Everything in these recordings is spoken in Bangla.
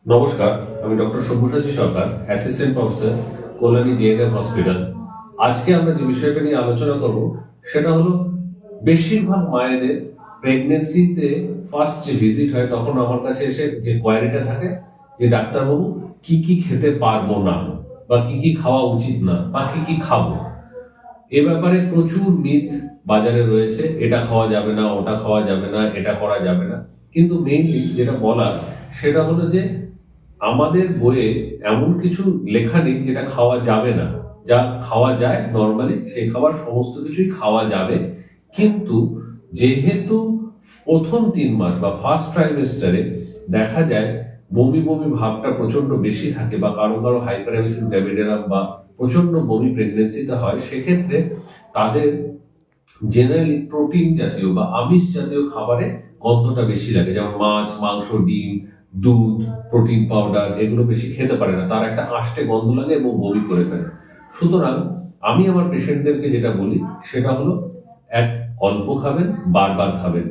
নমস্কার, আমি doctor Sabyasachi Sarkar, assistant professor, Kalyani GNM hospital. আজকে আমরা যে বিষয়টা নিয়ে আলোচনা করব সেটা হলো বেশিরভাগ মায়েদের প্রেগনেন্সিতে ফার্স্ট যে ভিজিট হয় তখন আমার কাছে এসে যে কোয়ারিটা থাকে যে ডাক্তারবাবু কি কি খেতে পারবো না, বা কি কি খাওয়া উচিত না, বা কি কি খাবো। এ ব্যাপারে প্রচুর মিথ বাজারে রয়েছে, এটা খাওয়া যাবে না, ওটা খাওয়া যাবে না, এটা করা যাবে না। কিন্তু মেইনলি যেটা বলার সেটা হলো যে আমাদের বইয়ে এমন কিছু লেখা নেই যেটা খাওয়া যাবে না। যা খাওয়া যায় নর্মালি সেই খাবার সমস্ত কিছুই খাওয়া যাবে। কিন্তু যেহেতু প্রথম 3 মাস বা ফার্স্ট ট্রাইমেস্টারে দেখা যায় বমি বমি ভাবটা প্রচন্ড বেশি থাকে, বা কারো কারো হাইপারএমিসিস গ্র্যাভিডেরাম বা প্রচন্ড বমি প্রেগনেন্সিতে হয়, সেক্ষেত্রে তাদের জেনারেলি প্রোটিন জাতীয় বা আমিষ জাতীয় খাবারে গন্ধটা বেশি লাগে, যেমন মাছ, মাংস, ডিম, দুধ, প্রোটিন পাউডার এগুলো বেশি খেতে পারে না, তার একটা আষ্টে গন্ধ লাগে এবং বমি করে ফেলে। সুতরাং আমি আমার পেশেন্টদেরকে যেটা বলি সেটা হলো এক, অল্প খাবেন, বারবার খাবেন।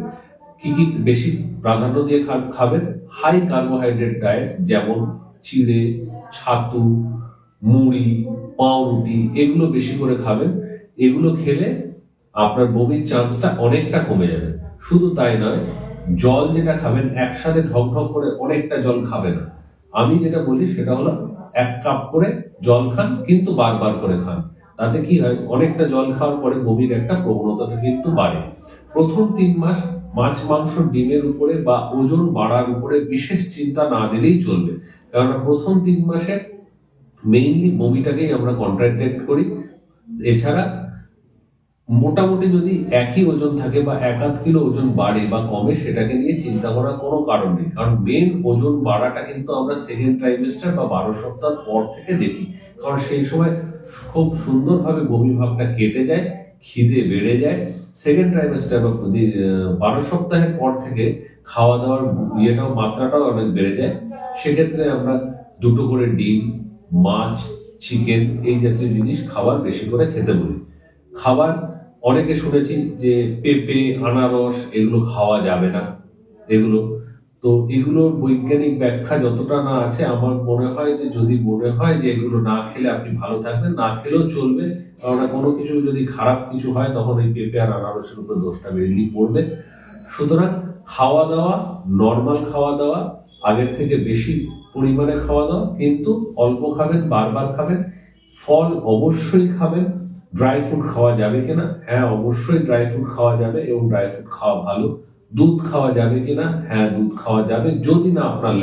কি কি বেশি প্রাধান্য দিয়ে খাবেন? হাই কার্বোহাইড্রেট ডায়েট, যেমন চিড়ে, ছাতু, মুড়ি, পাউরুটি, এগুলো বেশি করে খাবেন। এগুলো খেলে আপনার বমির চান্সটা অনেকটা কমে যাবে। শুধু তাই নয়, জল যেটা খাবেন একসাথে ঢক ঢক করে অনেকটা জল খাবে না। আমি যেটা বলি সেটা হলো 1 কাপ করে জল খান, কিন্তু বারবার করে খান। তাতে কি হয়, অনেকটা জল খাওয়ার পরে বমির একটা প্রবণতা কিন্তু বাড়ে। প্রথম 3 মাস মাছ, মাংস, ডিমের উপরে বা ওজন বাড়ার উপরে বিশেষ চিন্তা না দিলেই চলবে, কারণ প্রথম 3 মাসে মেইনলি বমিটাকেই আমরা কন্ট্রাক্টেড করি। এছাড়া মোটামুটি যদি একই ওজন থাকে বা 1-1.5 কিলো ওজন বাড়ে বা কমে, সেটাকে নিয়ে চিন্তা করার কোনো কারণ নেই, কারণ মেন ওজন বাড়াটা কিন্তু আমরা সেকেন্ড ট্রাইমেস্টার বা 12 সপ্তাহ পর থেকে দেখি। কারণ সেই সময় খুব সুন্দরভাবে বমি ভাবটা কেটে যায়, খিদে বেড়ে যায়। সেকেন্ড ট্রাইমেস্টার বা 12 সপ্তাহের পর থেকে খাওয়া দাওয়ার মাত্রাটাও অনেক বেড়ে যায়। সেক্ষেত্রে আমরা 2টো করে ডিম, মাছ, চিকেন এই জাতীয় জিনিস খাবার বেশি করে খেতে বলি। খাবার অনেকে শুনেছি যে পেঁপে, আনারস এগুলো খাওয়া যাবে না। এগুলো তো এগুলোর বৈজ্ঞানিক ব্যাখ্যা যতটা না আছে, আমার মনে হয় যে যদি মনে হয় যে এগুলো না খেলে আপনি ভালো থাকবেন, না খেলেও চলবে। কারণ কোনো কিছু যদি খারাপ কিছু হয় তখন এই পেঁপে আর আনারসের উপরে দোষটা মেনলি পড়বে। সুতরাং খাওয়া দাওয়া, নর্মাল খাওয়া দাওয়া, আগের থেকে বেশি পরিমাণে খাওয়া দাওয়া, কিন্তু অল্প খাবেন, বারবার খাবেন। ফল অবশ্যই খাবেন। ড্রাই ফ্রুট খাওয়া যাবে কিনা? হ্যাঁ, অবশ্যই ড্রাই ফ্রুট খাওয়া যাবে এবং ড্রাই ফ্রুট খাওয়া ভালো। দুধ খাওয়া যাবে কিনা? হ্যাঁ, দুধ খাওয়া যাবে, যদি না আপনার